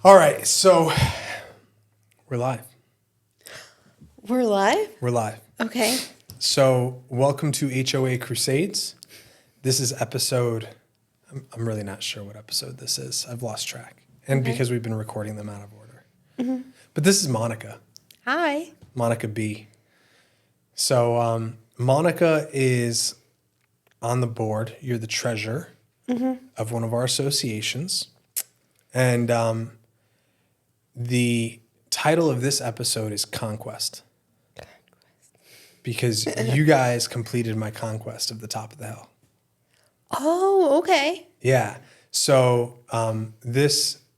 All right, so we're live. We're live? We're live. Okay. So welcome to HOA Crusades. This is episode, I'm really not sure what episode this is. I've lost track. And because we've been recording them out of order. But this is Monica. Hi. Monica B. So Monica is on the board. You're the treasurer of one of our associations. And the title of this episode is Conquest. Because you guys completed my conquest of the top of the hill. Oh, okay. Yeah. So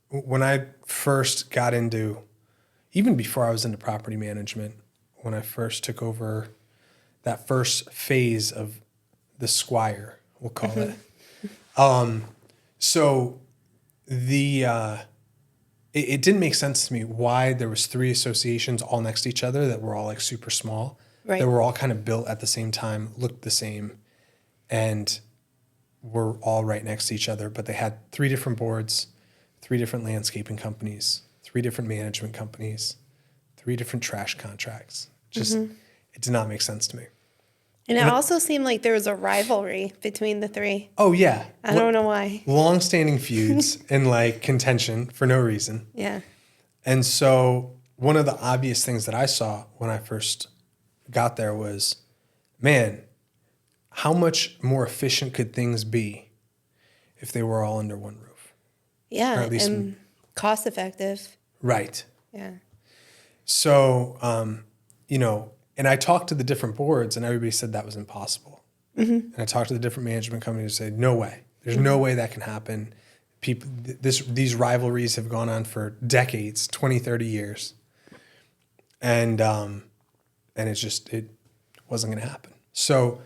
when I first got into, even before I was into property management, when I first took over that first phase of the Squire, we'll call it. So it didn't make sense to me why there was 3 associations all next to each other that were all like super small. Right. They were all kind of built at the same time, looked the same, and were all right next to each other. But they had 3 different boards, 3 different landscaping companies, 3 different management companies, 3 different trash contracts. Just it did not make sense to me. And it also seemed like there was a rivalry between the 3. Oh yeah, I don't know why. long-standing feuds and like contention for no reason. Yeah. And so one of the obvious things that I saw when I first got there was, man, how much more efficient could things be if they were all under one roof? Yeah. Or at least and cost effective. right. Yeah. So, and I talked to the different boards and everybody said that was impossible. And I talked to the different management companies and said, no way. There's no way that can happen. People, these rivalries have gone on for decades, 20, 30 years. And it wasn't going to happen. So,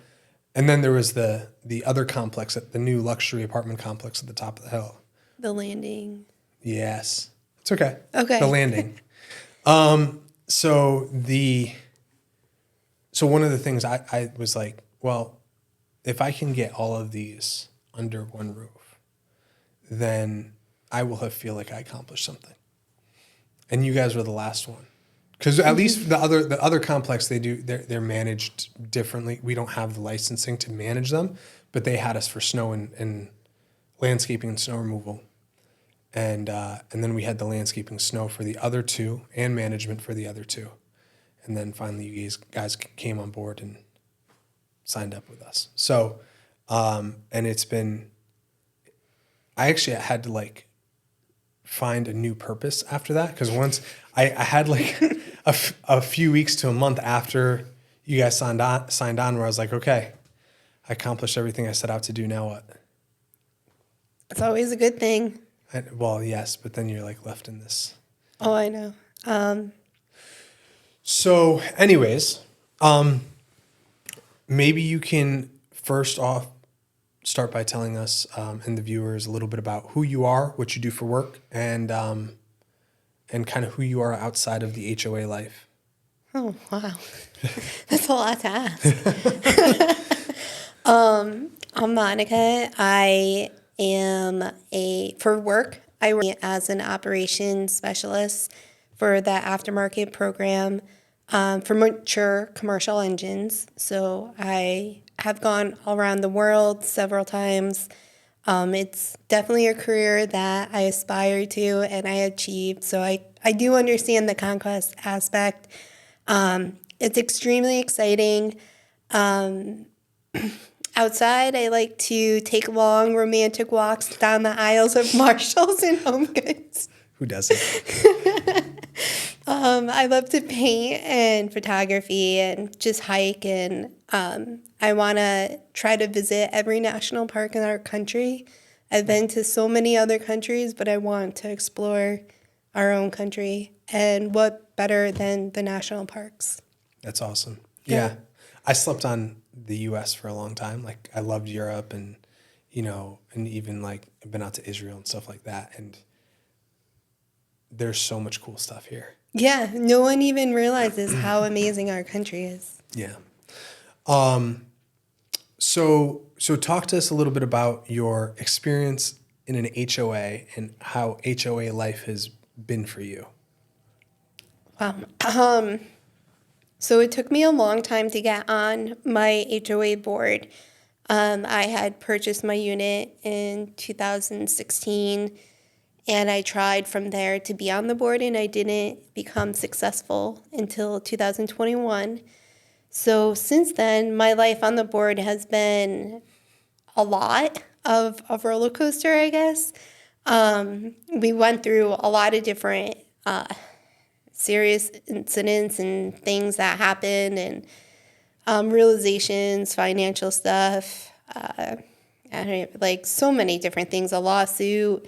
and then there was the other complex, the new luxury apartment complex at the top of the hill. The landing. Yes. It's okay. Okay. The landing. So one of the things I was like, well, if I can get all of these under one roof, then I will feel like I accomplished something. And you guys were the last one. Because at least the other complex, they're managed differently. We don't have the licensing to manage them, but they had us for snow and landscaping and snow removal. And then we had the landscaping snow for the other 2 and management for the other 2. And then finally you guys came on board and signed up with us. So, and it's been, I actually had to like find a new purpose after that. Because once I had like a few weeks to a month after you guys signed on where I was like, okay, I accomplished everything I set out to do. Now what? It's always a good thing. Well, yes, but then you're like left in this. Oh, I know. So anyways, maybe you can first off start by telling us and the viewers a little bit about who you are, what you do for work, and kind of who you are outside of the HOA life. Oh, wow. That's a lot to ask. I'm Monica. I am for work, I work as an operations specialist for the aftermarket program for mature commercial engines. So I have gone all around the world several times. It's definitely a career that I aspire to and I achieved. So I do understand the conquest aspect. It's extremely exciting. Outside, I like to take long romantic walks down the aisles of Marshalls and Home Goods. Who doesn't? I love to paint and photography and just hike, and I want to try to visit every national park in our country. I've been to so many other countries, but I want to explore our own country, and what better than the national parks? That's awesome. Yeah. I slept on the U.S. for a long time. Like I loved Europe and even like I've been out to Israel and stuff like that. And there's so much cool stuff here. Yeah, no one even realizes how amazing our country is. Yeah. So talk to us a little bit about your experience in an HOA and how HOA life has been for you? So it took me a long time to get on my HOA board. I had purchased my unit in 2016, and I tried from there to be on the board, and I didn't become successful until 2021. So since then, my life on the board has been a lot of a roller coaster, I guess. We went through a lot of different serious incidents and things that happened, and realizations, financial stuff, I don't know, like so many different things, a lawsuit.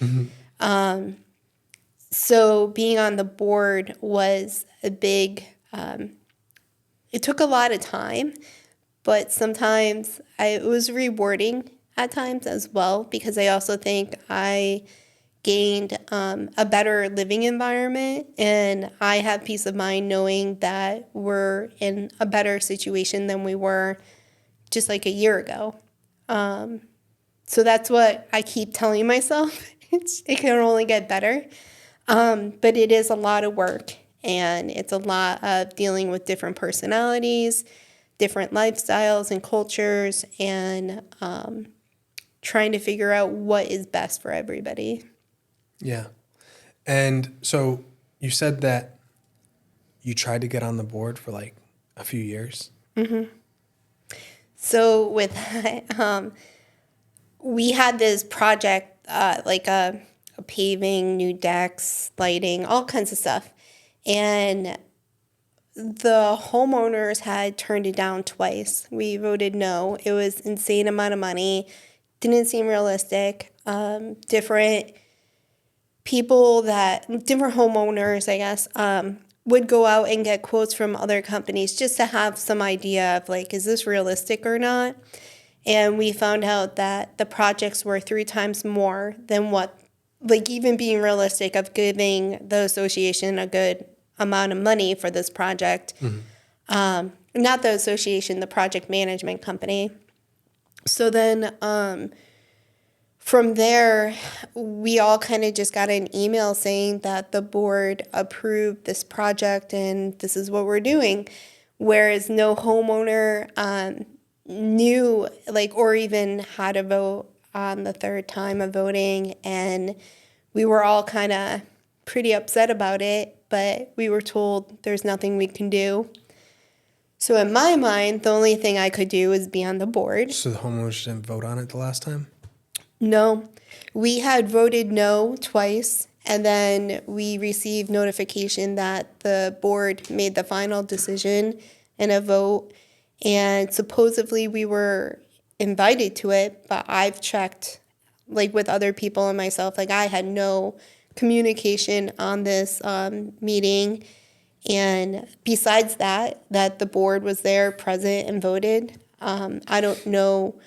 So being on the board was a big, it took a lot of time, but sometimes it was rewarding at times as well, because I also think I gained a better living environment, and I have peace of mind knowing that we're in a better situation than we were just like a year ago. So that's what I keep telling myself. It can only get better. But it is a lot of work, and it's a lot of dealing with different personalities, different lifestyles and cultures, and trying to figure out what is best for everybody. Yeah. And so you said that you tried to get on the board for like a few years. So with that, we had this project, like a paving, new decks, lighting, all kinds of stuff. And the homeowners had turned it down twice. We voted no. It was insane amount of money. Didn't seem realistic. Different homeowners, I guess, would go out and get quotes from other companies just to have some idea of like, is this realistic or not? And we found out that the projects were 3 times more than what, like even being realistic of giving the association a good amount of money for this project. Not the association, the project management company. So then from there, we all kind of just got an email saying that the board approved this project and this is what we're doing. Whereas no homeowner knew, like, or even had a vote on the third time of voting. And we were all kind of pretty upset about it, but we were told there's nothing we can do. So in my mind, the only thing I could do was be on the board. So the homeowners didn't vote on it the last time? No, we had voted no twice, and then we received notification that the board made the final decision in a vote, and supposedly we were invited to it, but I've checked, like with other people and myself, like I had no communication on this meeting, and besides that the board was there, present, and voted. I don't know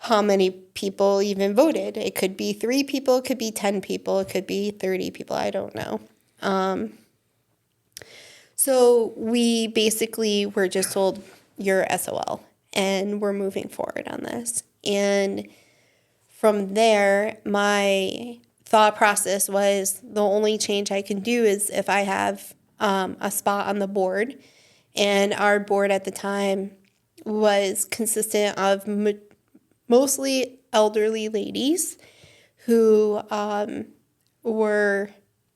how many people even voted. It could be 3 people, it could be 10 people, it could be 30 people, I don't know. So we basically were just told, you're SOL, and we're moving forward on this. And from there, my thought process was the only change I can do is if I have a spot on the board. And our board at the time was consistent of mostly elderly ladies who were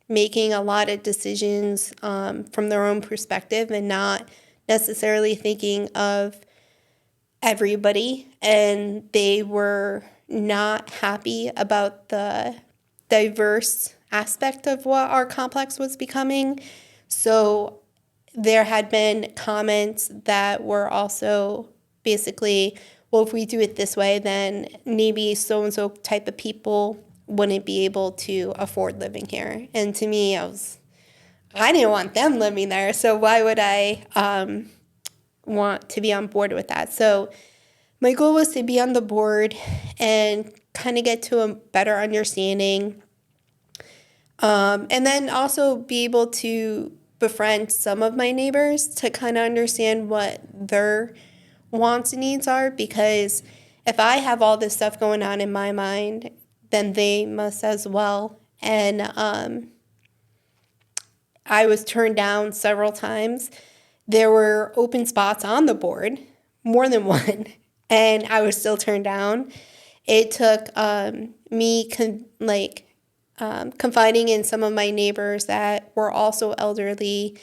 making a lot of decisions from their own perspective and not necessarily thinking of everybody. And they were not happy about the diverse aspect of what our complex was becoming. So there had been comments that were also basically, well, if we do it this way, then maybe so-and-so type of people wouldn't be able to afford living here. And to me, I didn't want them living there, so why would I want to be on board with that? So my goal was to be on the board and kind of get to a better understanding, and then also be able to befriend some of my neighbors to kind of understand what their wants and needs are, because if I have all this stuff going on in my mind, then they must as well. And I was turned down several times. There were open spots on the board, more than one, and I was still turned down. It took me confiding in some of my neighbors that were also elderly,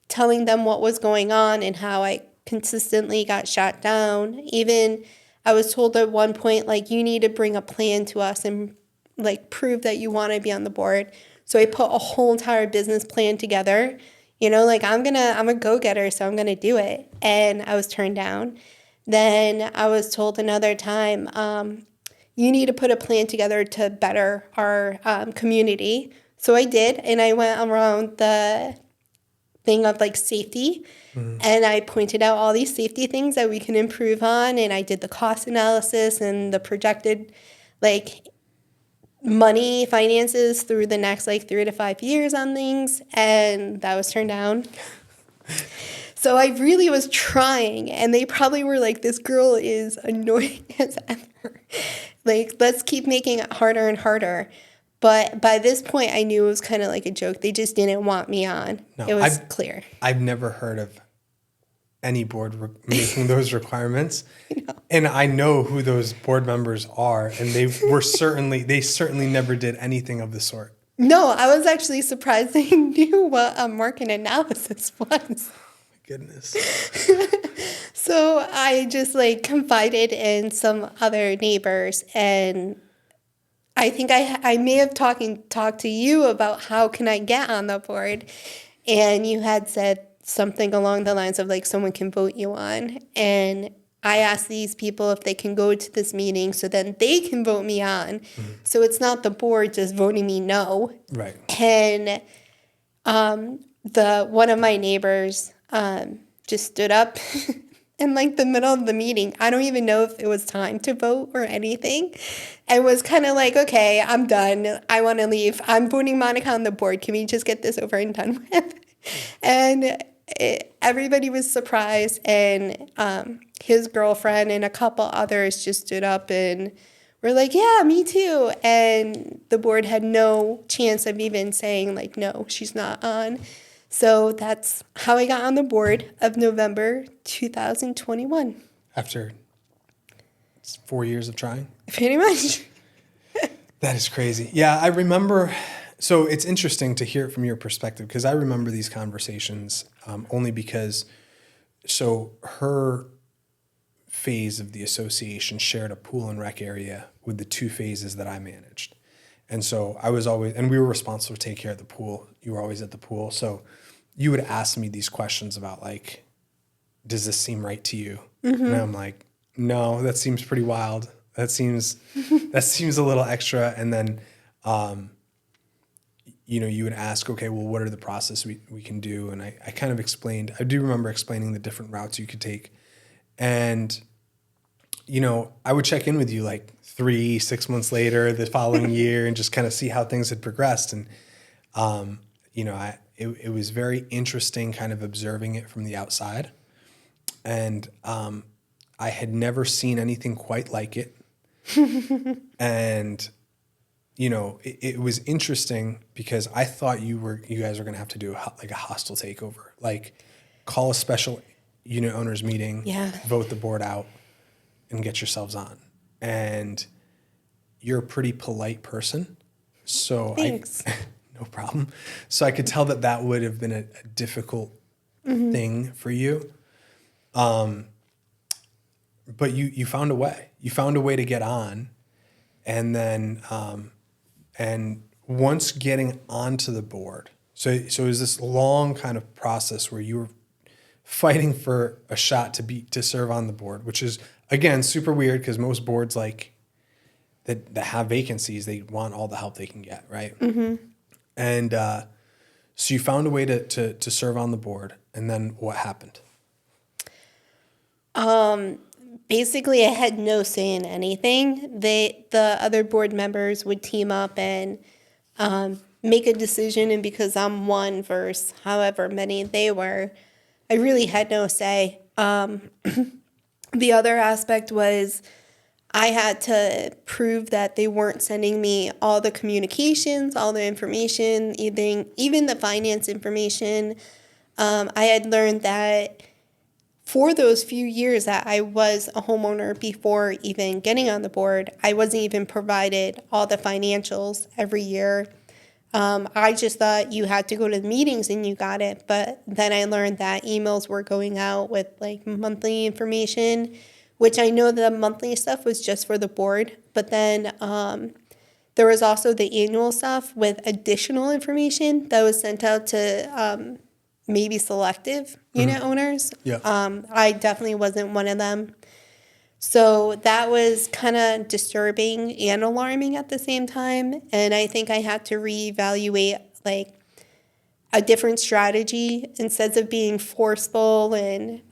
telling them what was going on and how I consistently got shot down. Even I was told at one point, like, you need to bring a plan to us and like prove that you want to be on the board. So I put a whole entire business plan together. Like I'm a go-getter, so I'm gonna do it. And I was turned down. Then I was told another time, you need to put a plan together to better our community. So I did, and I went around the thing of like safety, and I pointed out all these safety things that we can improve on, and I did the cost analysis and the projected like money finances through the next like 3 to 5 years on things, and that was turned down. So I really was trying, and they probably were like, this girl is annoying as ever. Like, let's keep making it harder and harder. But by this point, I knew it was kind of like a joke. They just didn't want me on. No, it was clear. I've never heard of any board making those requirements. And I know who those board members are, and they certainly never did anything of the sort. No, I was actually surprised they knew what market analysis was. Goodness. So I just like confided in some other neighbors, and I think I may have talked to you about how can I get on the board, and you had said something along the lines of like someone can vote you on, and I asked these people if they can go to this meeting so then they can vote me on. Mm-hmm. So it's not the board just voting me no. Right. And one of my neighbors just stood up in like the middle of the meeting. I don't even know if it was time to vote or anything. And was kind of like, okay, I'm done. I want to leave. I'm voting Monica on the board. Can we just get this over and done with? And everybody was surprised, and his girlfriend and a couple others just stood up and were like, yeah, me too. And the board had no chance of even saying like, no, she's not on. So that's how I got on the board of November 2021. After 4 years of trying? Pretty much. That is crazy. Yeah, I remember. So it's interesting to hear it from your perspective, because I remember these conversations only because, so her phase of the association shared a pool and rec area with the 2 phases that I managed. And so I was always, and we were responsible to take care of the pool. You were always at the pool. So you would ask me these questions about like, does this seem right to you? Mm-hmm. And I'm like, no, that seems pretty wild. That seems a little extra. And then, you would ask, okay, well, what are the process we can do? And I kind of explained, I do remember explaining the different routes you could take. And, I would check in with you like 3-6 months later, the following year, and just kind of see how things had progressed. And, it was very interesting kind of observing it from the outside. And I had never seen anything quite like it. And, it was interesting because I thought you guys were going to have to do a hostile takeover, like call a special unit owners meeting, vote the board out, and get yourselves on. And you're a pretty polite person. So thanks. No problem. So I could tell that would have been a difficult thing for you. But you found a way. You found a way to get on. And then, and once getting onto the board, so it was this long kind of process where you were fighting for a shot to serve on the board, which is, again, super weird because most boards like that have vacancies, they want all the help they can get, right? Mm-hmm. And so you found a way to serve on the board, and then what happened? Basically, I had no say in anything. The other board members would team up and make a decision, and because I'm one versus however many they were, I really had no say. The other aspect was I had to prove that they weren't sending me all the communications, all the information, even the finance information. I had learned that for those few years that I was a homeowner before even getting on the board, I wasn't even provided all the financials every year. I just thought you had to go to the meetings and you got it. But then I learned that emails were going out with like monthly information, which I know the monthly stuff was just for the board. But then there was also the annual stuff with additional information that was sent out to maybe selective unit owners. Yeah. I definitely wasn't one of them. So that was kind of disturbing and alarming at the same time. And I think I had to reevaluate like a different strategy instead of being forceful and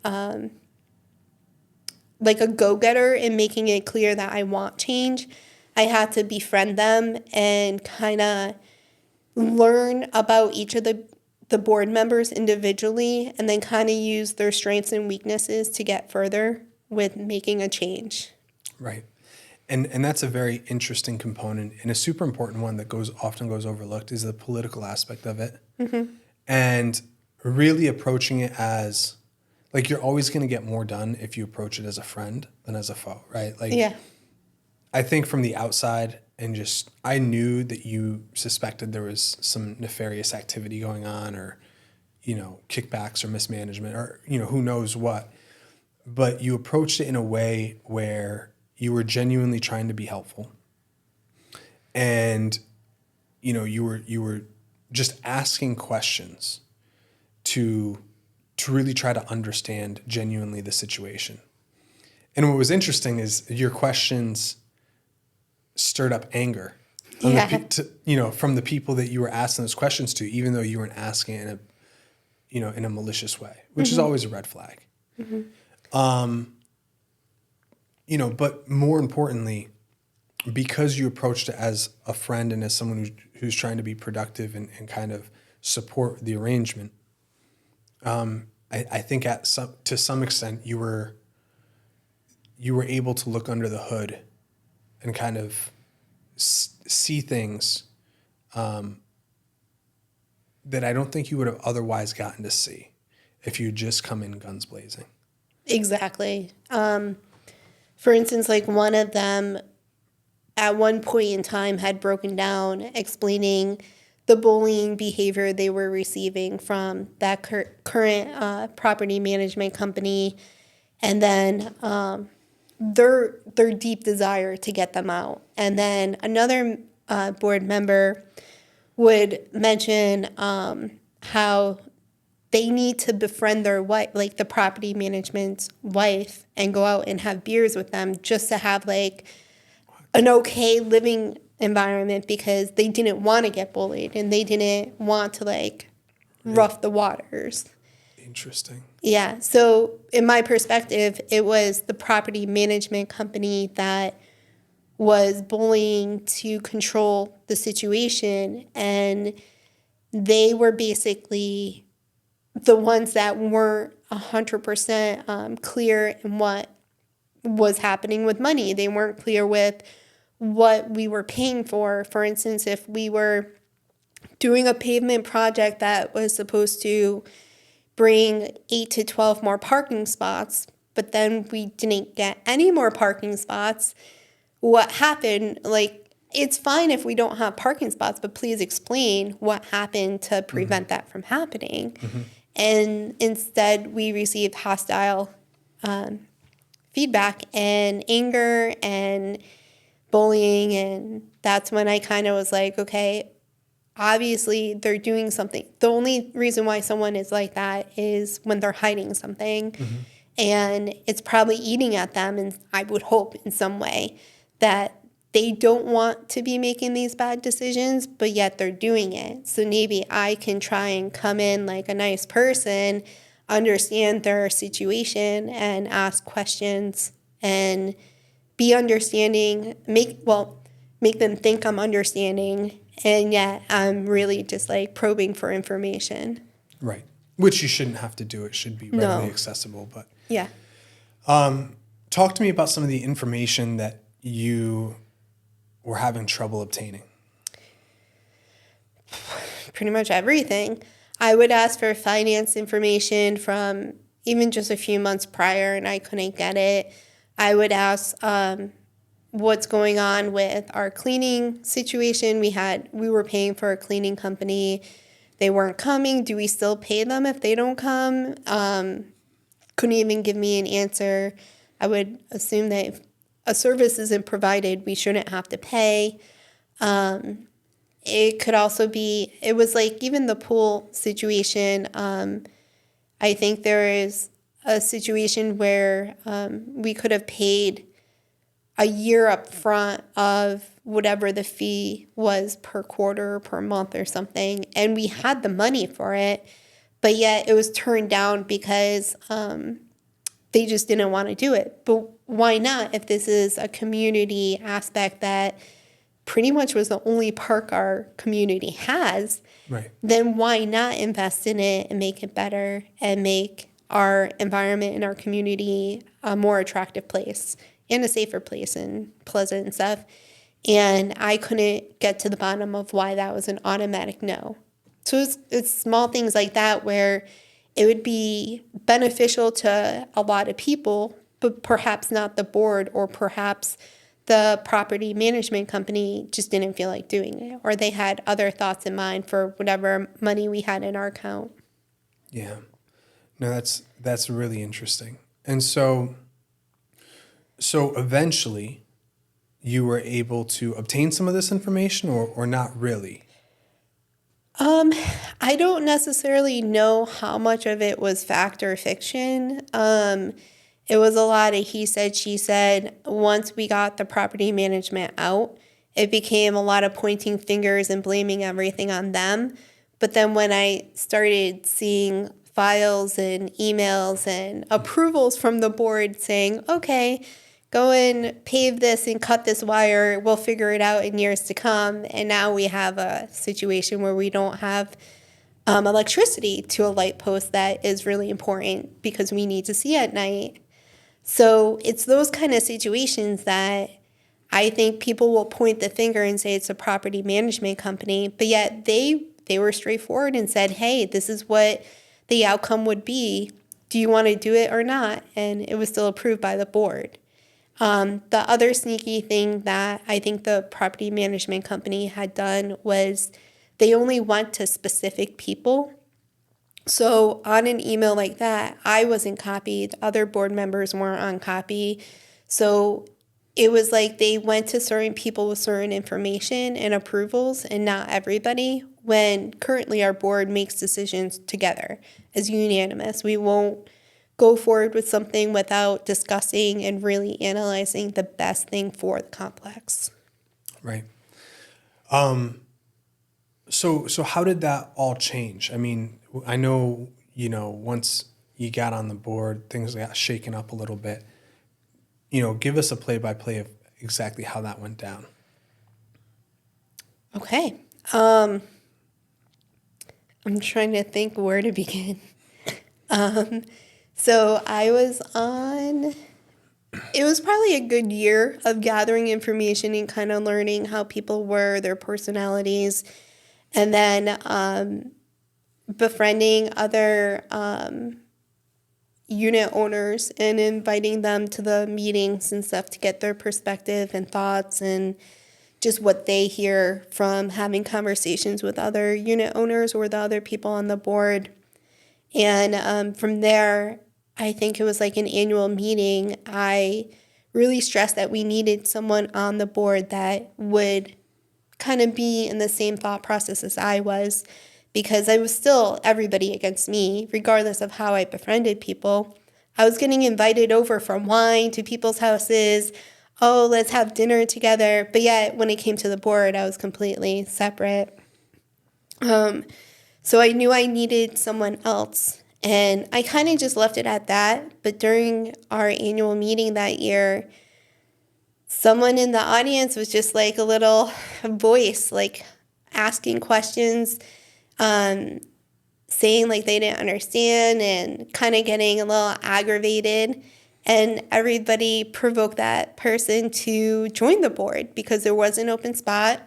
like a go-getter and making it clear that I want change. I had to befriend them and kind of learn about each of the board members individually and then kind of use their strengths and weaknesses to get further with making a change. Right. And that's a very interesting component and a super important one that often goes overlooked is the political aspect of it. Mm-hmm. And really approaching it as like you're always going to get more done if you approach it as a friend than as a foe, right? Like Yeah. I think from the outside and just I knew that you suspected there was some nefarious activity going on or kickbacks or mismanagement or who knows what. But you approached it in a way where you were genuinely trying to be helpful. And, you were just asking questions to really try to understand genuinely the situation. And what was interesting is your questions stirred up anger from the people that you were asking those questions to, even though you weren't asking it in a malicious way, which is always a red flag. Mm-hmm. But more importantly, because you approached it as a friend and as someone who's trying to be productive and kind of support the arrangement, I think to some extent you were able to look under the hood and kind of see things that I don't think you would have otherwise gotten to see if you just come in guns blazing. Exactly. For instance, like one of them at one point in time had broken down explaining the bullying behavior they were receiving from that current property management company, and then their deep desire to get them out. And then another board member would mention how they need to befriend their wife, like the property management's wife, and go out and have beers with them just to have like an okay living environment because they didn't want to get bullied and they didn't want to like rough the waters. Interesting. Yeah. So in my perspective, it was the property management company that was bullying to control the situation, and they were basically the ones that weren't 100% clear in what was happening with money. They weren't clear with what we were paying for. For instance, if we were doing a pavement project that was supposed to bring 8 to 12 more parking spots, but then we didn't get any more parking spots, what happened? Like, it's fine if we don't have parking spots, but please explain what happened to prevent that from happening. Mm-hmm. And instead, we received hostile feedback and anger and bullying. And that's when I kind of was like, okay, obviously they're doing something. The only reason why someone is like that is when they're hiding something. Mm-hmm. And it's probably eating at them, and I would hope in some way that they don't want to be making these bad decisions, but yet they're doing it. So maybe I can try and come in like a nice person, understand their situation and ask questions and be understanding, make them think I'm understanding, and yet I'm really just like probing for information. Right. Which you shouldn't have to do. It should be readily accessible. But yeah. Talk to me about some of the information that you were having trouble obtaining? Pretty much everything. I would ask for finance information from even just a few months prior, and I couldn't get it. I would ask what's going on with our cleaning situation. We were paying for a cleaning company. They weren't coming. Do we still pay them if they don't come? Couldn't even give me an answer. I would assume that if a service isn't provided, we shouldn't have to pay. It could also be, it was like even the pool situation. I think there is a situation where we could have paid a year up front of whatever the fee was per quarter, per month or something. And we had the money for it, but yet it was turned down because they just didn't want to do it. But why not if this is a community aspect that pretty much was the only park our community has, Right. then why not invest in it and make it better and make our environment and our community a more attractive place and a safer place and pleasant and stuff. And I couldn't get to the bottom of why that was an automatic no. So it's small things like that where it would be beneficial to a lot of people, but perhaps not the board, or perhaps the property management company just didn't feel like doing it, or they had other thoughts in mind for whatever money we had in our account. Yeah. No, that's really interesting. And so eventually you were able to obtain some of this information, or not really? I don't necessarily know how much of it was fact or fiction. It was a lot of he said, she said. Once we got the property management out, it became a lot of pointing fingers and blaming everything on them. But then when I started seeing files and emails and approvals from the board saying, okay, go and pave this and cut this wire, we'll figure it out in years to come. And now we have a situation where we don't have electricity to a light post that is really important because we need to see at night. So it's those kind of situations that I think people will point the finger and say it's a property management company, but yet they were straightforward and said, hey, this is what the outcome would be. Do you want to do it or not? And it was still approved by the board. The other sneaky thing that I think the property management company had done was they only went to specific people. So on an email like that, I wasn't copied. Other board members weren't on copy. So it was like they went to certain people with certain information and approvals and not everybody, when currently our board makes decisions together as unanimous. We won't go forward with something without discussing and really analyzing the best thing for the complex. Right. So how did that all change? I mean, I know, once you got on the board, things got shaken up a little bit. Give us a play-by-play of exactly how that went down. Okay. I'm trying to think where to begin. So I was it was probably a good year of gathering information and kind of learning how people were, their personalities, and then befriending other unit owners and inviting them to the meetings and stuff to get their perspective and thoughts and just what they hear from having conversations with other unit owners or the other people on the board. And from there, I think it was like an annual meeting. I really stressed that we needed someone on the board that would kind of be in the same thought process as I was, because I was still everybody against me, regardless of how I befriended people. I was getting invited over from wine to people's houses. Oh, let's have dinner together. But yet, when it came to the board, I was completely separate. So I knew I needed someone else. And I kind of just left it at that. But during our annual meeting that year, someone in the audience was just like a little voice, like asking questions, saying like they didn't understand and kind of getting a little aggravated. And everybody provoked that person to join the board because there was an open spot.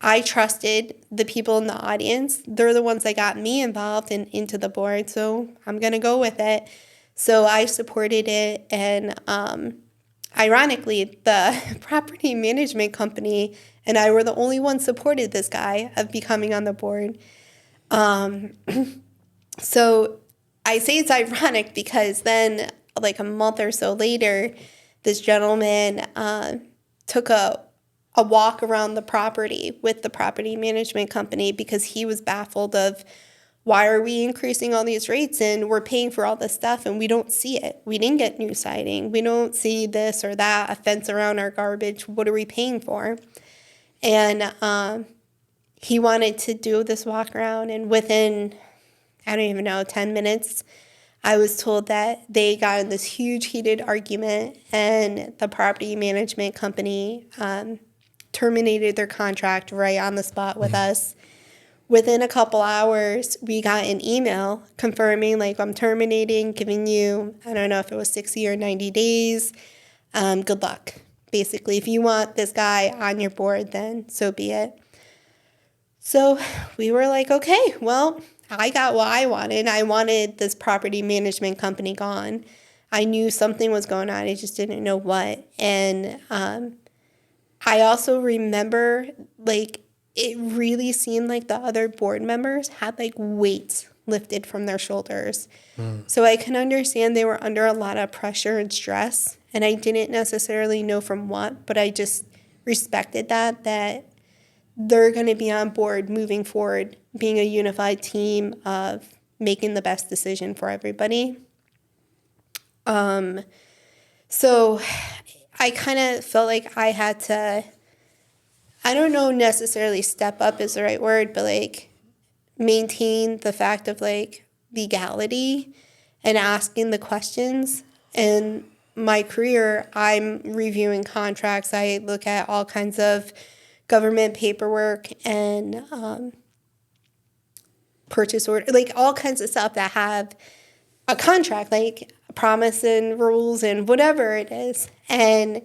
I trusted the people in the audience. They're the ones that got me involved and into the board, so I'm going to go with it. So I supported it, and ironically, the property management company and I were the only ones supported this guy of becoming on the board. So I say it's ironic because then, like a month or so later, this gentleman took a walk around the property with the property management company because he was baffled of why are we increasing all these rates and we're paying for all this stuff and we don't see it. We didn't get new siding. We don't see this or that, a fence around our garbage. What are we paying for? And he wanted to do this walk around, and within, I don't even know, 10 minutes, I was told that they got in this huge heated argument and the property management company terminated their contract right on the spot with us. Within a couple hours, we got an email confirming, like, I'm terminating, giving you, I don't know if it was 60 or 90 days. Good luck. Basically, if you want this guy on your board, then so be it. So we were like, okay, well, I got what I wanted. I wanted this property management company gone. I knew something was going on. I just didn't know what. And I also remember, like, it really seemed like the other board members had, like, weights lifted from their shoulders. So I can understand they were under a lot of pressure and stress. And I didn't necessarily know from what, but I just respected that they're going to be on board moving forward, being a unified team of making the best decision for everybody. So I kind of felt like I had to, I don't know necessarily step up is the right word, but like maintain the fact of like legality and asking the questions. And my career, I'm reviewing contracts. I look at all kinds of government paperwork and purchase order, like all kinds of stuff that have a contract, like promise and rules and whatever it is. And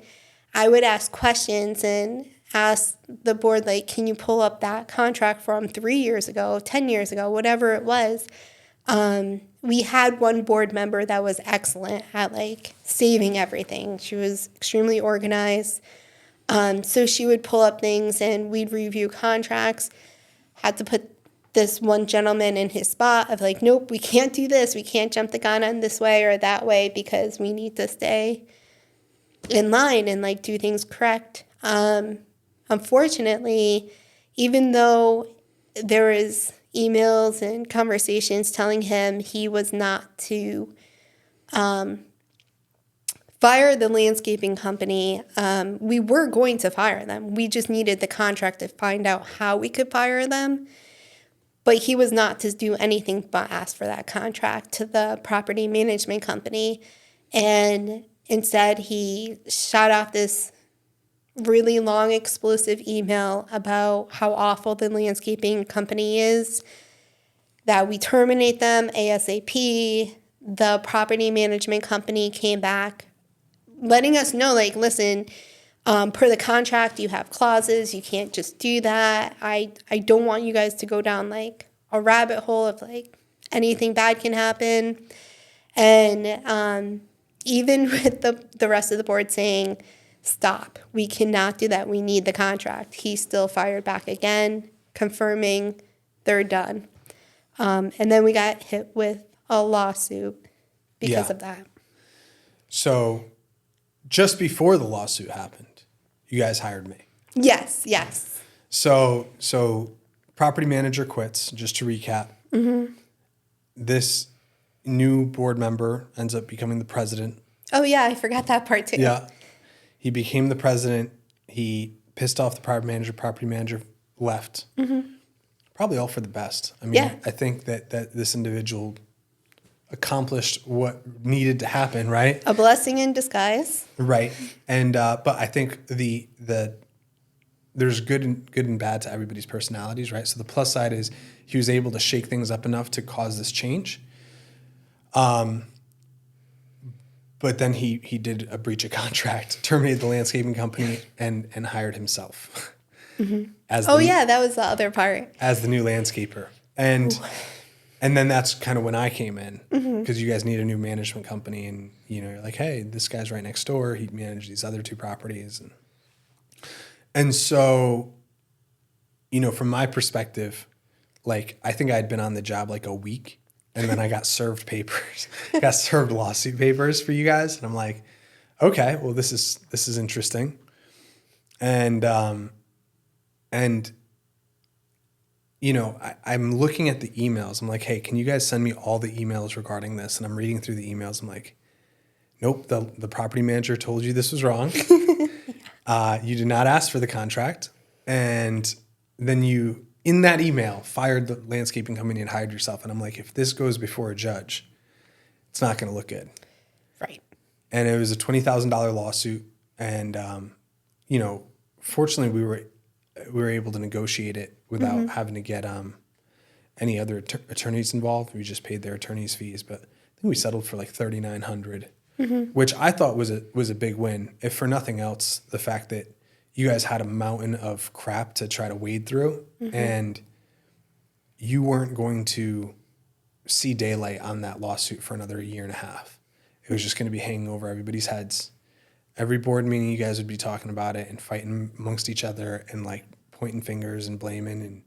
I would ask questions and ask the board, like, can you pull up that contract from 3 years ago, 10 years ago, whatever it was. We had one board member that was excellent at like saving everything. She was extremely organized. So she would pull up things and we'd review contracts. Had to put this one gentleman in his spot of like, nope, we can't do this. We can't jump the gun on this way or that way because we need to stay in line and like do things correct. Unfortunately, even though there was emails and conversations telling him he was not to fire the landscaping company, we were going to fire them. We just needed the contract to find out how we could fire them. But he was not to do anything but ask for that contract to the property management company. And instead, he shot off this really long, explosive email about how awful the landscaping company is, that we terminate them ASAP. The property management company came back, letting us know, like, listen, per the contract, you have clauses. You can't just do that. I don't want you guys to go down, like, a rabbit hole of, like, anything bad can happen. And even with the rest of the board saying, stop, we cannot do that. We need the contract. He still fired back again, confirming they're done. And then we got hit with a lawsuit because of that. So just before the lawsuit happened, you guys hired me. Yes. So property manager quits, just to recap. Mm-hmm. This new board member ends up becoming the president. Oh, yeah, I forgot that part too. Yeah. He became the president. He pissed off the property manager left. Mm-hmm. Probably all for the best. I mean, yeah. I think that this individual accomplished what needed to happen, right? A blessing in disguise. Right. And but I think the there's good and bad to everybody's personalities, right? So the plus side is he was able to shake things up enough to cause this change. But then he did a breach of contract, terminated the landscaping company, and hired himself as Oh the, yeah, that was the other part. as the new landscaper. And then that's kind of when I came in, because you guys need a new management company, and you're like, hey, this guy's right next door. He managed these other 2 properties, and so, from my perspective, like I think I had been on the job like a week. And then I got served papers, got served lawsuit papers for you guys. And I'm like, okay, well, this is interesting. And I'm looking at the emails. I'm like, hey, can you guys send me all the emails regarding this? And I'm reading through the emails. I'm like, nope, the property manager told you this was wrong. You did not ask for the contract. And then you, in that email, fired the landscaping company and hired yourself. And I'm like, if this goes before a judge, it's not going to look good. Right. And it was a $20,000 lawsuit. And, fortunately we were able to negotiate it without having to get any other attorneys involved. We just paid their attorney's fees, but I think we settled for like $3,900, which I thought was a big win. If for nothing else, the fact that you guys had a mountain of crap to try to wade through, and you weren't going to see daylight on that lawsuit for another 1.5 years. It was just going to be hanging over everybody's heads. Every board meeting, you guys would be talking about it and fighting amongst each other and like pointing fingers and blaming. And,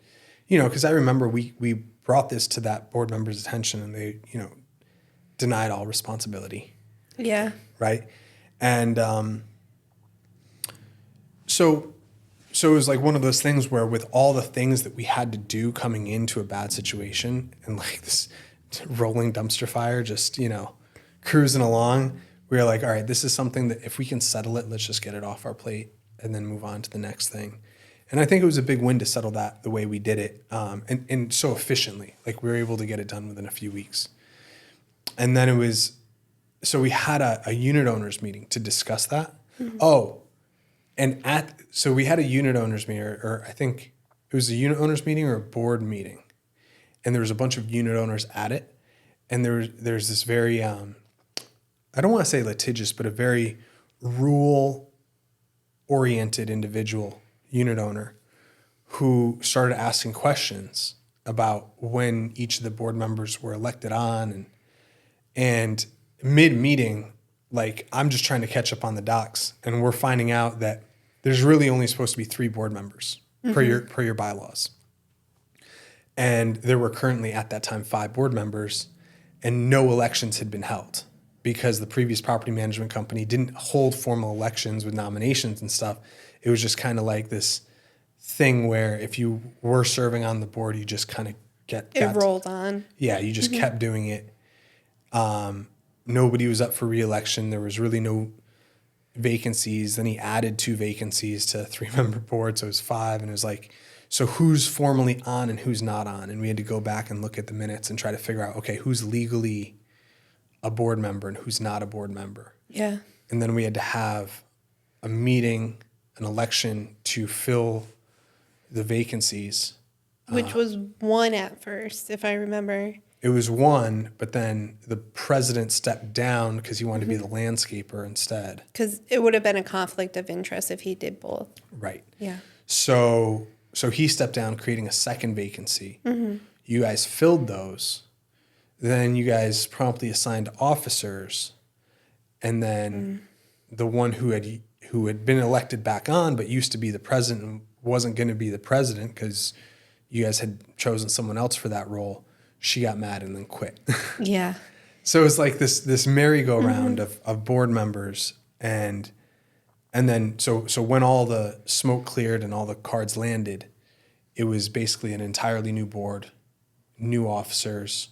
because I remember we brought this to that board member's attention, and they, denied all responsibility. Yeah. Right. And so it was like one of those things where, with all the things that we had to do coming into a bad situation, and like this rolling dumpster fire, just, cruising along, we were like, all right, this is something that if we can settle it, let's just get it off our plate and then move on to the next thing. And I think it was a big win to settle that the way we did it, and so efficiently. Like, we were able to get it done within a few weeks. And then so we had a unit owners meeting to discuss that. Oh, and so we had a unit owners meeting, or I think it was a unit owners meeting or a board meeting. And there was a bunch of unit owners at it. And there's this very, I don't want to say litigious, but a very rule-oriented individual, unit owner, who started asking questions about when each of the board members were elected on. And mid-meeting, like, I'm just trying to catch up on the docs, and we're finding out that there's really only supposed to be 3 board members per your bylaws. And there were currently at that time 5 board members, and no elections had been held because the previous property management company didn't hold formal elections with nominations and stuff. It was just kind of like this thing where if you were serving on the board, you just kind of rolled on. Yeah, you just kept doing it. Nobody was up for re-election. There was really no vacancies. Then he added 2 vacancies to a 3-member board, so it was 5. And it was like, so who's formally on and who's not on? And we had to go back and look at the minutes and try to figure out, okay, who's legally a board member and who's not a board member. Yeah. And then we had to have a meeting, an election to fill the vacancies. Which was 1 at first, if I remember. It was 1, but then the president stepped down because he wanted to be the landscaper instead. Because it would have been a conflict of interest if he did both. Right. Yeah. So he stepped down, creating a 2nd vacancy. You guys filled those. Then you guys promptly assigned officers. And then the one who had been elected back on but used to be the president and wasn't going to be the president because you guys had chosen someone else for that role, she got mad and then quit. Yeah. So it was like this merry-go-round of board members. And then so when all the smoke cleared and all the cards landed, it was basically an entirely new board, new officers,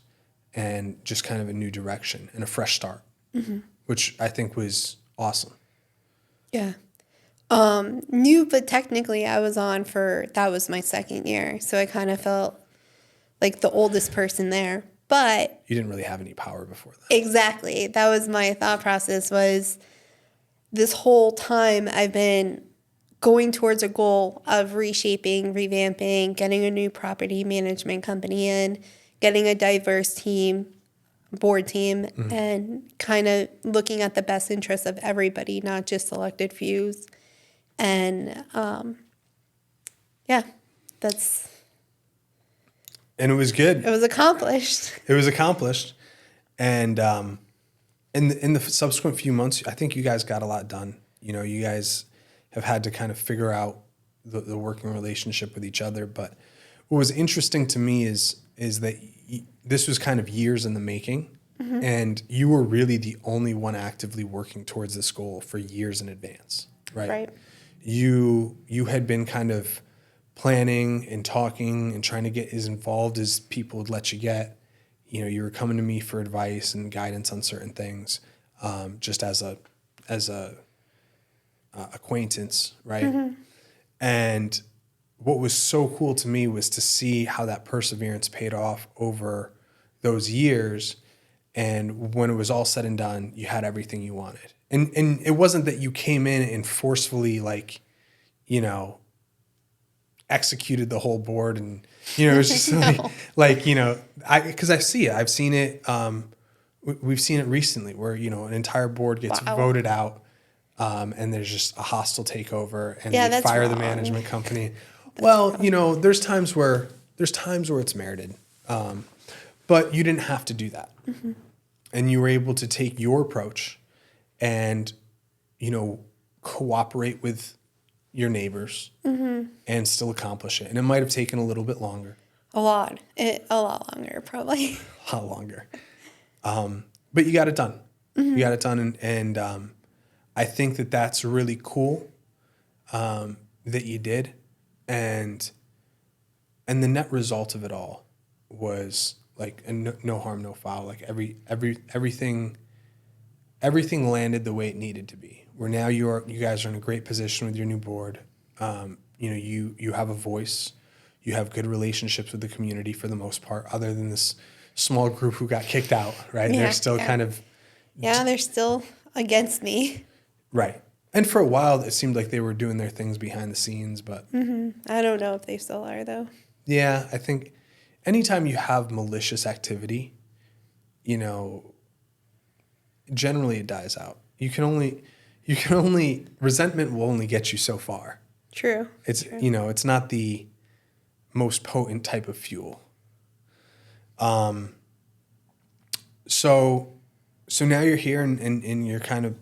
and just kind of a new direction and a fresh start, which I think was awesome. Yeah. New, but technically I was on that was my 2nd year. So I kind of felt like the oldest person there. But you didn't really have any power before that. Exactly. That was my thought process, was this whole time I've been going towards a goal of reshaping, revamping, getting a new property management company in, getting a diverse team, board team and kind of looking at the best interests of everybody, not just selected fews. And yeah, And it was good. it was accomplished. It was accomplished. And in the subsequent few months, I think you guys got a lot done. You know, you guys have had to kind of figure out the working relationship with each other. But what was interesting to me is that this was kind of years in the making, and you were really the only one actively working towards this goal for years in advance, right? Right. You had been kind of planning and talking and trying to get as involved as people would let you get. You know, you were coming to me for advice and guidance on certain things, just as a acquaintance, right? And what was so cool to me was to see how that perseverance paid off over those years. And when it was all said and done, you had everything you wanted. And it wasn't that you came in and forcefully, like, you know, executed the whole board, and you know, it was just like you know, because I see it, I've seen it. We've seen it recently where, you know, an entire board gets voted out, and there's just a hostile takeover, and they fire the management company. You know, there's times where it's merited, but you didn't have to do that, and you were able to take your approach, and you know, cooperate with your neighbors and still accomplish it. And it might have taken a little bit longer. A lot longer, probably. A lot longer. But you got it done. You got it done. And I think that that's really cool that you did. And the net result of it all was like no harm, no foul. Like everything landed the way it needed to be. Where now you guys are in a great position with your new board. You know, you have a voice. You have good relationships with the community for the most part, other than this small group who got kicked out, right? Yeah, they're still kind of... Yeah, they're still against me. Right. And for a while, it seemed like they were doing their things behind the scenes, but... I don't know if they still are, though. Yeah, I think anytime you have malicious activity, you know, generally it dies out. You can only resentment will only get you so far. True. You know, it's not the most potent type of fuel. So now you're here and you're kind of,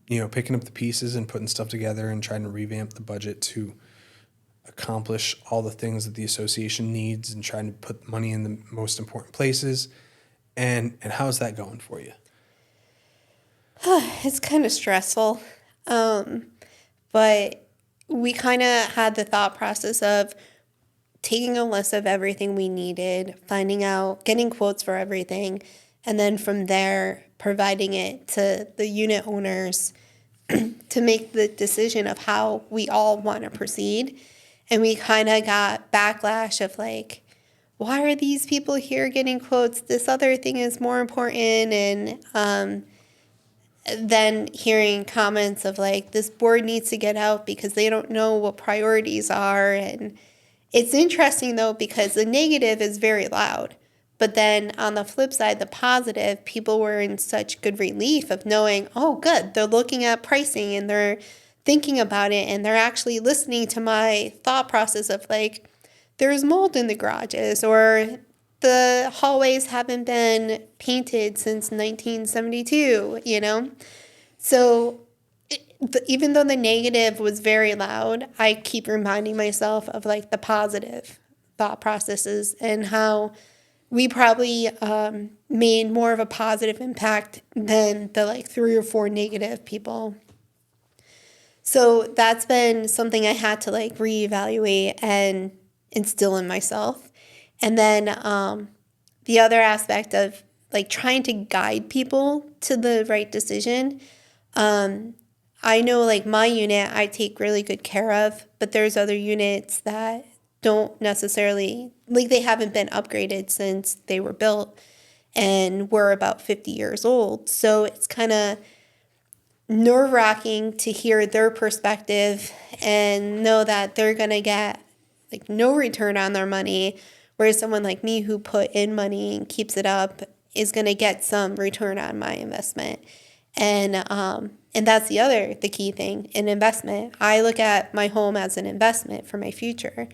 you know, picking up the pieces and putting stuff together and trying to revamp the budget to accomplish all the things that the association needs and trying to put money in the most important places. And how's that going for you? It's kind of stressful. But we kind of had the thought process of taking a list of everything we needed, finding out, getting quotes for everything, and then from there, providing it to the unit owners to make the decision of how we all want to proceed. And we kind of got backlash of like, why are these people here getting quotes? This other thing is more important. And then hearing comments of like, this board needs to get out because they don't know what priorities are. And it's interesting though, because the negative is very loud. But then on the flip side, the positive, people were in such good relief of knowing, oh, good, they're looking at pricing and they're thinking about it and they're actually listening to my thought process of like, there's mold in the garages or the hallways haven't been painted since 1972, you know? So even though the negative was very loud, I keep reminding myself of like the positive thought processes and how we probably made more of a positive impact than the like 3 or 4 negative people. So that's been something I had to like reevaluate and instill in myself. And then the other aspect of like trying to guide people to the right decision. I know like my unit I take really good care of, but there's other units that don't necessarily, like they haven't been upgraded since they were built and we're about 50 years old. So it's kind of nerve-wracking to hear their perspective and know that they're going to get like no return on their money, whereas someone like me who put in money and keeps it up is going to get some return on my investment. And that's the key thing, an investment. I look at my home as an investment for my future.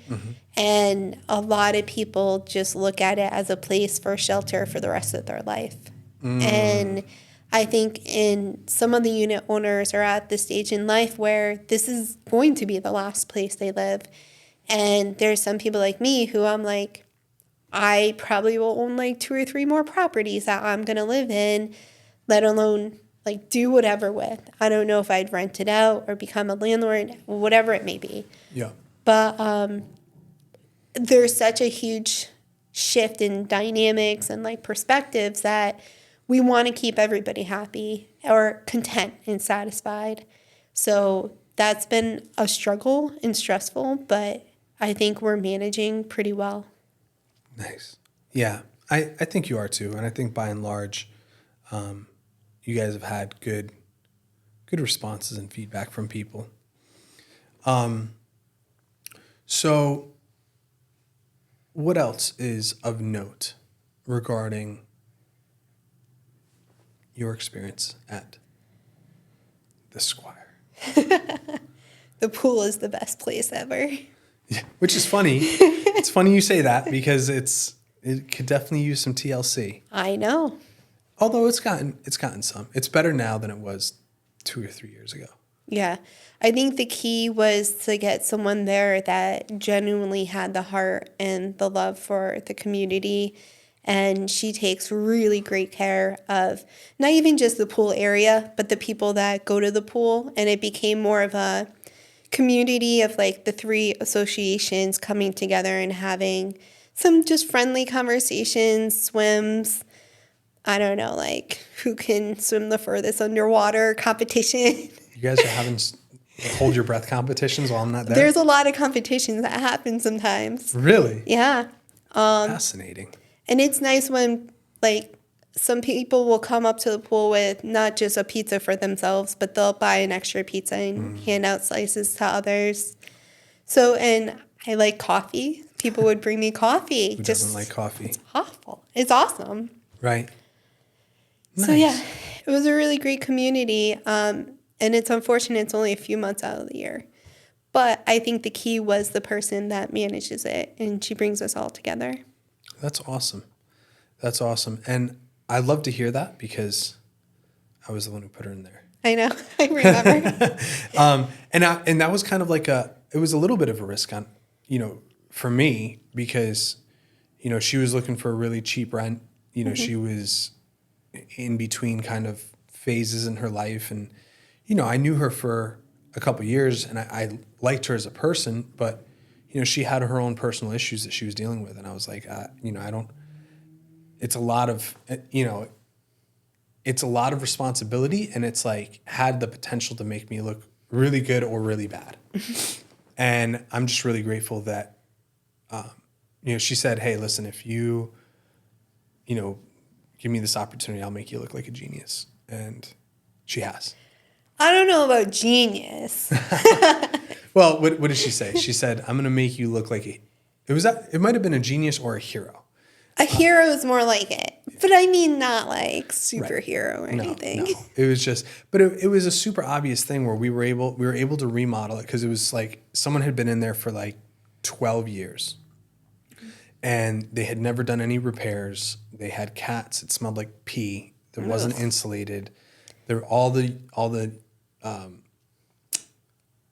And a lot of people just look at it as a place for shelter for the rest of their life. And I think some of the unit owners are at the stage in life where this is going to be the last place they live. And there's some people like me who I'm like, I probably will own like 2 or 3 more properties that I'm going to live in, let alone like do whatever with. I don't know if I'd rent it out or become a landlord, whatever it may be. Yeah. But there's such a huge shift in dynamics and like perspectives that we want to keep everybody happy or content and satisfied. So that's been a struggle and stressful, but I think we're managing pretty well. Nice. Yeah, I think you are too. And I think by and large, you guys have had good responses and feedback from people. So what else is of note regarding your experience at the Squire? The pool is the best place ever. Yeah, which is funny. It's funny you say that because it could definitely use some TLC. I know. Although it's gotten some. It's better now than it was 2 or 3 years ago. Yeah. I think the key was to get someone there that genuinely had the heart and the love for the community. And she takes really great care of not even just the pool area, but the people that go to the pool. And it became more of a community of like the 3 associations coming together and having some just friendly conversations, swims. I don't know, like who can swim the furthest underwater competition. You guys are having hold your breath competitions while I'm not there? There's a lot of competitions that happen sometimes. Really? Yeah. Fascinating. And it's nice when like some people will come up to the pool with not just a pizza for themselves, but they'll buy an extra pizza and hand out slices to others. So, and I like coffee. People would bring me coffee. Who doesn't like coffee? It's awful. It's awesome. Right. Nice. So yeah, it was a really great community. And it's unfortunate it's only a few months out of the year. But I think the key was the person that manages it, and she brings us all together. That's awesome. That's awesome. And I love to hear that because I was the one who put her in there. I know. I remember. And that was kind of like it was a little bit of a risk on, for me because, she was looking for a really cheap rent. She was in between kind of phases in her life. And, I knew her for a couple of years and I liked her as a person, but, she had her own personal issues that she was dealing with. And I was like, it's a lot of, it's a lot of responsibility, and it's like had the potential to make me look really good or really bad. And I'm just really grateful that, she said, hey, listen, if you, give me this opportunity, I'll make you look like a genius. And she has. I don't know about genius. Well, what did she say? She said, I'm going to make you look like it might have been a genius or a hero. A hero is more like it. But I mean, not like superhero or anything. No. It was just, but it was a super obvious thing where we were able to remodel it because it was like someone had been in there for like 12 years and they had never done any repairs. They had cats. It smelled like pee. It wasn't insulated. There all the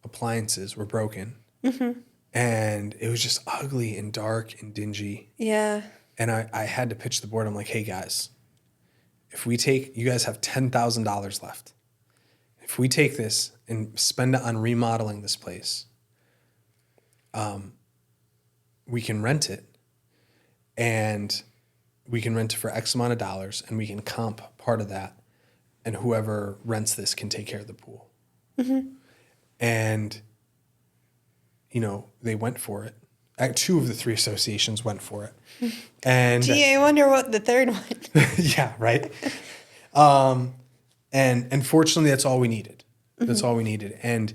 appliances were broken. Mm-hmm. And it was just ugly and dark and dingy. Yeah. And I had to pitch the board. I'm like, hey, guys, you guys have $10,000 left. If we take this and spend it on remodeling this place, we can rent it. And we can rent it for X amount of dollars, and we can comp part of that. And whoever rents this can take care of the pool. Mm-hmm. And, they went for it. 2 of the 3 associations went for it. And gee, I wonder what the third one. Yeah, right. And fortunately, that's all we needed. That's all we needed. And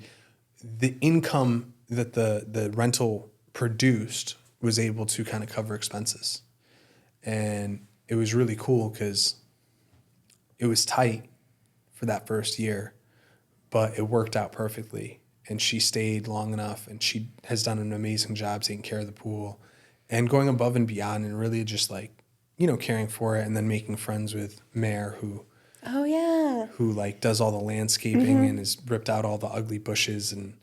the income that the rental produced was able to kind of cover expenses. And it was really cool because it was tight for that first year, but it worked out perfectly. And she stayed long enough, and she has done an amazing job taking care of the pool and going above and beyond, and really just like, caring for it, and then making friends with Mare, who Oh, yeah. like does all the landscaping and has ripped out all the ugly bushes. And,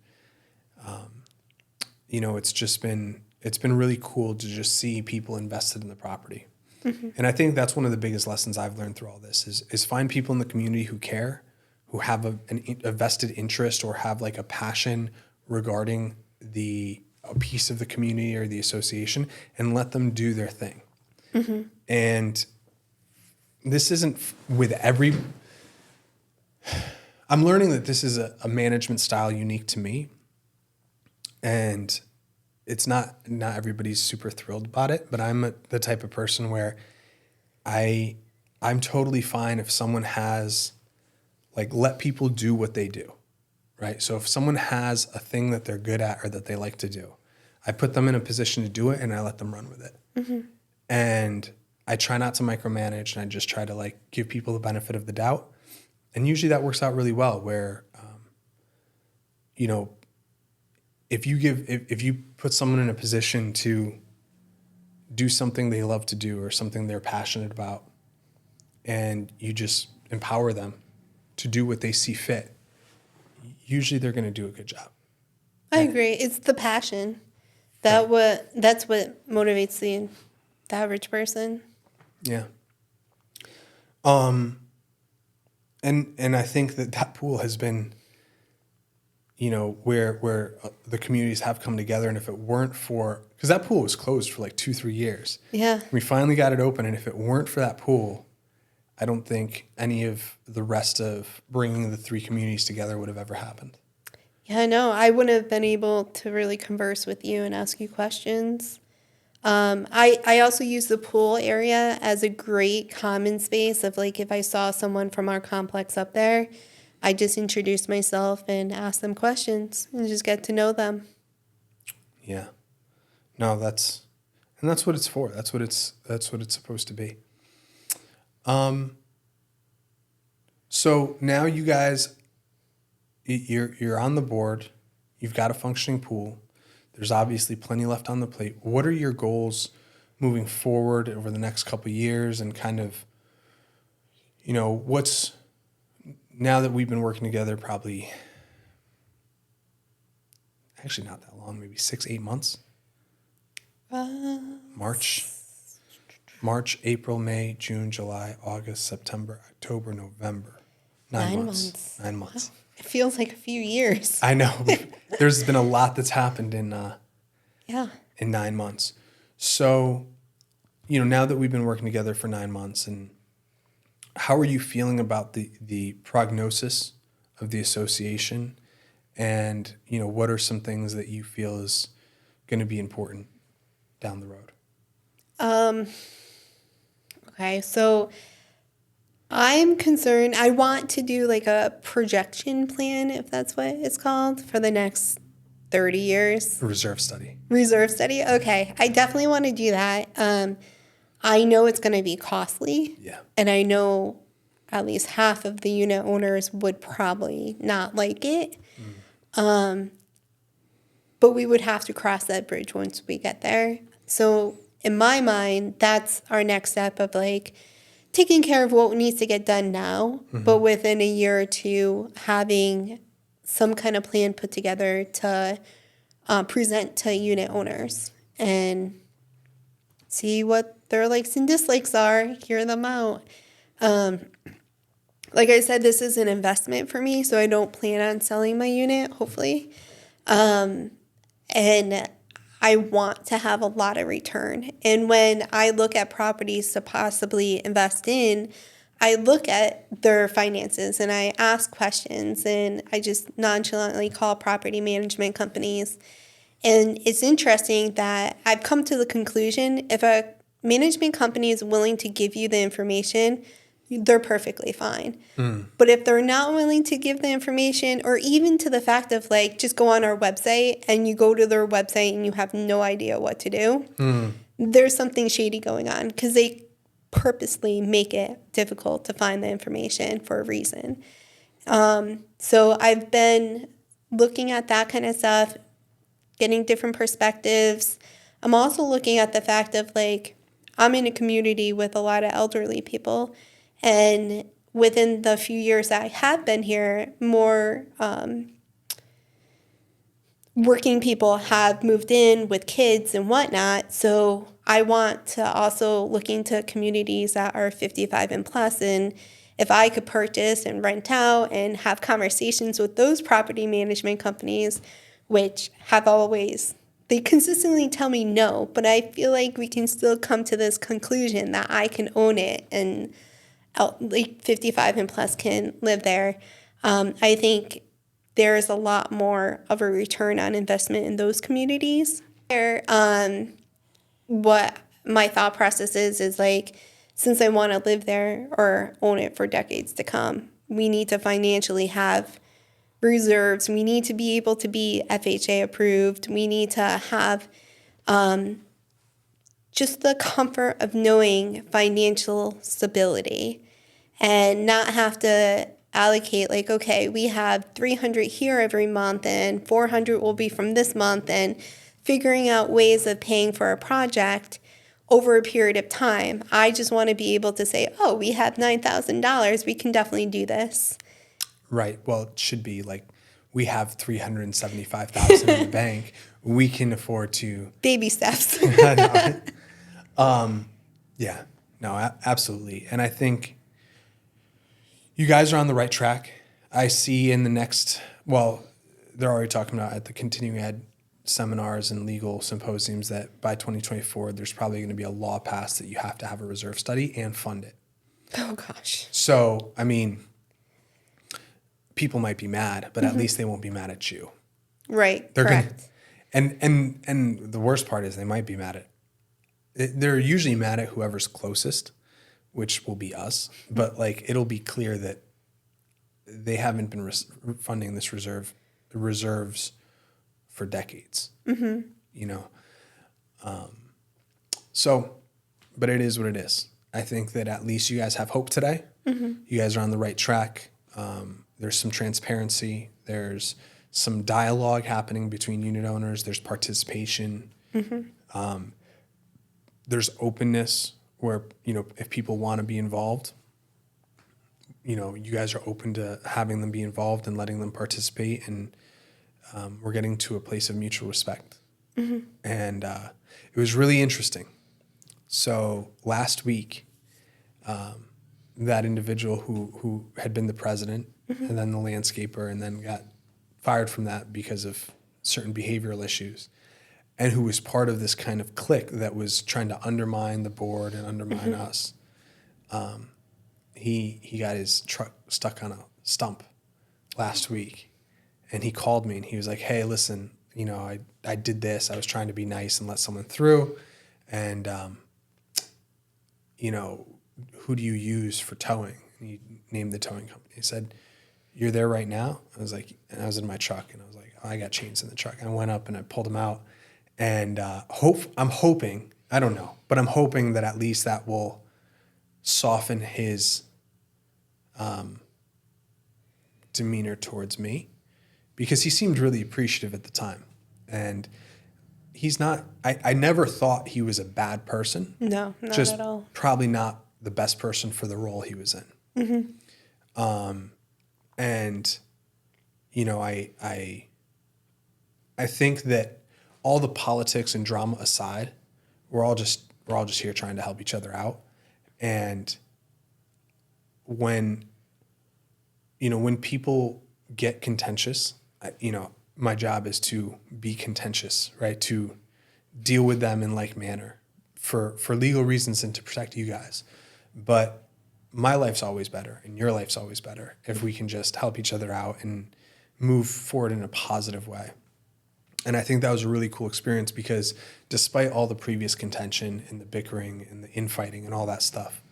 it's been really cool to just see people invested in the property. And I think that's one of the biggest lessons I've learned through all this is find people in the community who care, who have a vested interest or have like a passion regarding a piece of the community or the association, and let them do their thing. And this isn't with every, I'm learning that this is a management style unique to me. And it's not everybody's super thrilled about it, but I'm the type of person where I'm totally fine if someone has, like, let people do what they do, right? So if someone has a thing that they're good at or that they like to do, I put them in a position to do it and I let them run with it. And I try not to micromanage, and I just try to like give people the benefit of the doubt. And usually that works out really well where, if you put someone in a position to do something they love to do or something they're passionate about, and you just empower them to do what they see fit, usually they're going to do a good job. I agree. It's the passion. That's what motivates the average person. Yeah. And I think that pool has been, where the communities have come together. And if it weren't for, because that pool was closed for like 2-3 years. Yeah. We finally got it open. And if it weren't for that pool, I don't think any of the rest of bringing the 3 communities together would have ever happened. Yeah, no, I wouldn't have been able to really converse with you and ask you questions. I also use the pool area as a great common space of like if I saw someone from our complex up there, I just introduce myself and ask them questions and just get to know them. Yeah. No, that's what it's for. That's what it's supposed to be. So now you guys, you're on the board. You've got a functioning pool. There's obviously plenty left on the plate. What are your goals moving forward over the next couple of years, and kind of, what's, now that we've been working together probably, actually not that long, maybe 6-8 months? March, April, May, June, July, August, September, October, November. 9 months. 9 months. Wow. It feels like a few years. I know. There's been a lot that's happened in 9 months. So, now that we've been working together for 9 months, and how are you feeling about the prognosis of the association? And, what are some things that you feel is going to be important down the road? Okay, so I'm concerned. I want to do like a projection plan, if that's what it's called, for the next 30 years. Reserve study. Reserve study? Okay. I definitely want to do that. I know it's going to be costly. Yeah. And I know at least half of the unit owners would probably not like it. But we would have to cross that bridge once we get there. So in my mind, that's our next step of like taking care of what needs to get done now, but within a year or two, having some kind of plan put together to present to unit owners and see what their likes and dislikes are, hear them out. Like I said, this is an investment for me, so I don't plan on selling my unit, hopefully. And I want to have a lot of return. And when I look at properties to possibly invest in, I look at their finances and I ask questions, and I just nonchalantly call property management companies. And it's interesting that I've come to the conclusion, if a management company is willing to give you the information, they're perfectly fine. But if they're not willing to give the information, or even to the fact of like, just go on our website and you go to their website and you have no idea what to do, there's something shady going on, because they purposely make it difficult to find the information for a reason. So I've been looking at that kind of stuff, getting different perspectives. I'm also looking at the fact of like, I'm in a community with a lot of elderly people, and within the few years that I have been here, more working people have moved in with kids and whatnot. So I want to also look into communities that are 55 and plus, and if I could purchase and rent out and have conversations with those property management companies, which have always, they consistently tell me no, but I feel like we can still come to this conclusion that I can own it and like 55 and plus can live there. I think there is a lot more of a return on investment in those communities. What my thought process is like, since I want to live there or own it for decades to come, we need to financially have reserves. We need to be able to be FHA approved. We need to have just the comfort of knowing financial stability and not have to allocate like, okay, we have 300 here every month and 400 will be from this month, and figuring out ways of paying for a project over a period of time. I just want to be able to say, oh, we have $9,000. We can definitely do this. Right. Well, it should be like, we have 375,000 in the bank. We can afford to Baby steps. Yeah, no, absolutely. And I think you guys are on the right track. I see in the next, well, they're already talking about at the continuing ed seminars and legal symposiums that by 2024, there's probably going to be a law passed that you have to have a reserve study and fund it. Oh, gosh. So, I mean, people might be mad, but at least they won't be mad at you. Right, They're correct. And the worst part is they might be mad at, they're usually mad at whoever's closest, which will be us. But like, it'll be clear that they haven't been funding this reserves for decades. You know, so, but it is what it is. I think that at least you guys have hope today. You guys are on the right track. There's some transparency. There's some dialogue happening between unit owners. There's participation. There's openness where, you know, if people want to be involved, you know, you guys are open to having them be involved and letting them participate. And we're getting to a place of mutual respect. And it was really interesting. So last week, that individual who had been the president and then the landscaper and then got fired from that because of certain behavioral issues, and who was part of this kind of clique that was trying to undermine the board and undermine us. He got his truck stuck on a stump last week, and he called me and he was like, hey, listen, you know, I did this. I was trying to be nice and let someone through. And, you know, who do you use for towing? And he named the towing company. He said, you're there right now? I was like, and I was in my truck, and I was like, oh, I got chains in the truck. I went up and I pulled them out. And I'm hoping, I don't know, but I'm hoping that at least that will soften his demeanor towards me, because he seemed really appreciative at the time. And he's not, I never thought he was a bad person. No, not just at all. probably not the best person for the role he was in. And, you know, I think that all the politics and drama aside, we're all just here trying to help each other out. And when people get contentious, you know, my job is to be contentious, right? To deal with them in like manner for legal reasons and to protect you guys. But my life's always better and your life's always better if we can just help each other out and move forward in a positive way. And I think that was a really cool experience, because despite all the previous contention and the bickering and the infighting and all that stuff,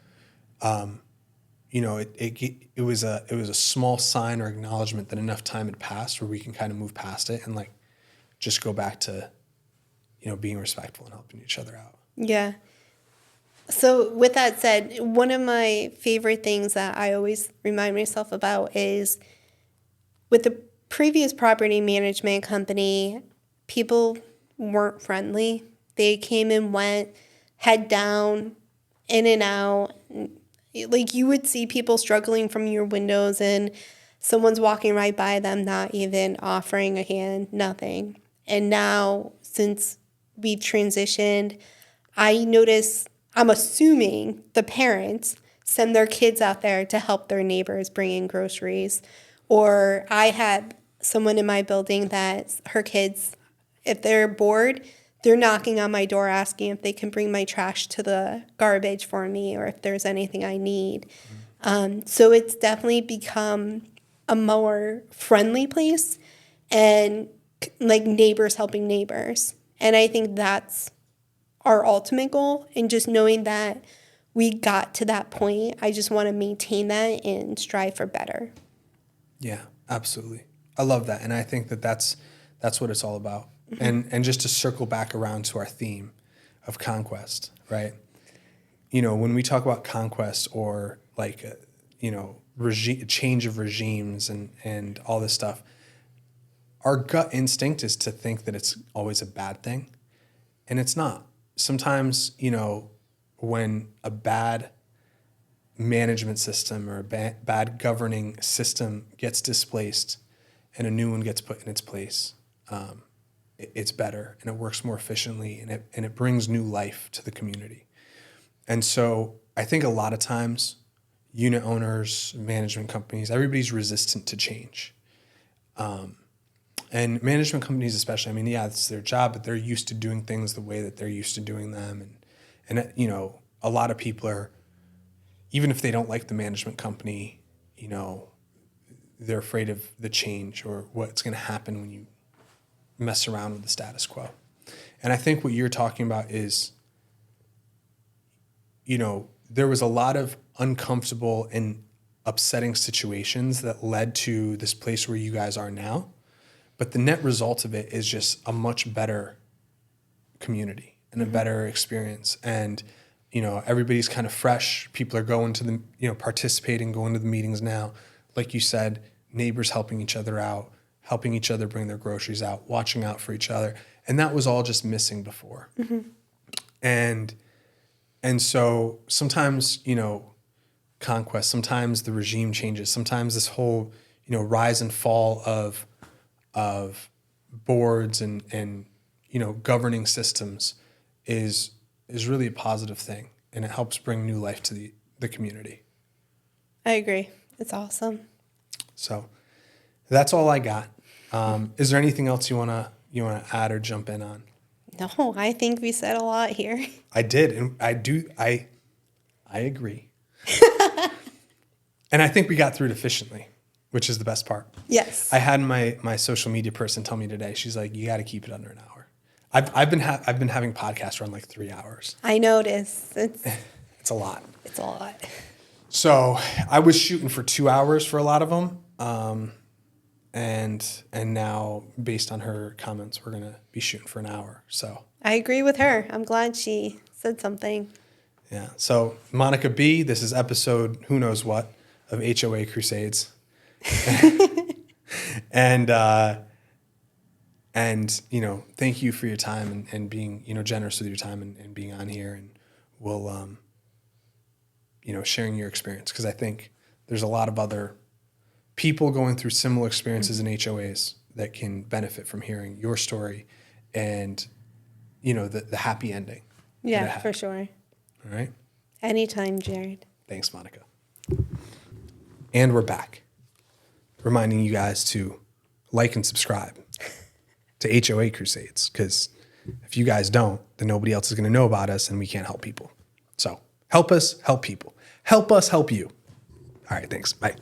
you know, it was a small sign or acknowledgement that enough time had passed where we can kind of move past it and like just go back to, you know, being respectful and helping each other out. Yeah. So, with that said, one of my favorite things that I always remind myself about is with the previous property management company, people weren't friendly. They came and went, head down, in and out. Like you would see people struggling from your windows and someone's walking right by them, not even offering a hand, nothing. And now, since we've transitioned, I notice, I'm assuming the parents send their kids out there to help their neighbors bring in groceries. Or I had someone in my building that her kids, if they're bored, they're knocking on my door asking if they can bring my trash to the garbage for me or if there's anything I need. So it's definitely become a more friendly place and like neighbors helping neighbors. And I think that's our ultimate goal. And just knowing that we got to that point, I just want to maintain that and strive for better. Yeah, absolutely. I love that. And I think that that's what it's all about. And just to circle back around to our theme of conquest, right? When we talk about conquest or like, change of regimes and all this stuff, our gut instinct is to think that it's always a bad thing. And it's not. Sometimes, when a bad management system or a bad governing system gets displaced and a new one gets put in its place, it's better and it works more efficiently and it brings new life to the community. And so I think a lot of times unit owners, management companies, everybody's resistant to change. And management companies especially, it's their job, but they're used to doing things the way that they're used to doing them. And a lot of people are, even if they don't like the management company, they're afraid of the change or what's going to happen when you mess around with the status quo. And I think what you're talking about is, there was a lot of uncomfortable and upsetting situations that led to this place where you guys are now. But the net result of it is just a much better community and a better experience. And, everybody's kind of fresh. People are going to the, participating, going to the meetings now. Like you said, neighbors helping each other out, helping each other bring their groceries out, watching out for each other. And that was all just missing before. And so sometimes, conquest, sometimes the regime changes, sometimes this whole, rise and fall of boards and governing systems is really a positive thing, and it helps bring new life to the community. I agree. It's awesome. So that's all I got. Is there anything else you wanna add or jump in on? No, I think we said a lot here. I did, and I agree. And I think we got through it efficiently, which is the best part. Yes. I had my social media person tell me today, she's like, you got to keep it under an hour. I've been having podcasts run like 3 hours. I noticed. It's a lot. It's a lot. So I was shooting for 2 hours for a lot of them. And now based on her comments, we're going to be shooting for an hour. So I agree with her. I'm glad she said something. Yeah. So Monica B, this is episode who knows what of HOA Crusades. And thank you for your time and being, generous with your time and being on here, and we'll, sharing your experience. Cause I think there's a lot of other people going through similar experiences in HOAs that can benefit from hearing your story and, the happy ending. Yeah, for sure. All right. Anytime, Jared. Thanks, Monica. And we're back, reminding you guys to like and subscribe to HOA Crusades, because if you guys don't, then nobody else is going to know about us and we can't help people. So help us help people. Help us help you. All right, thanks. Bye.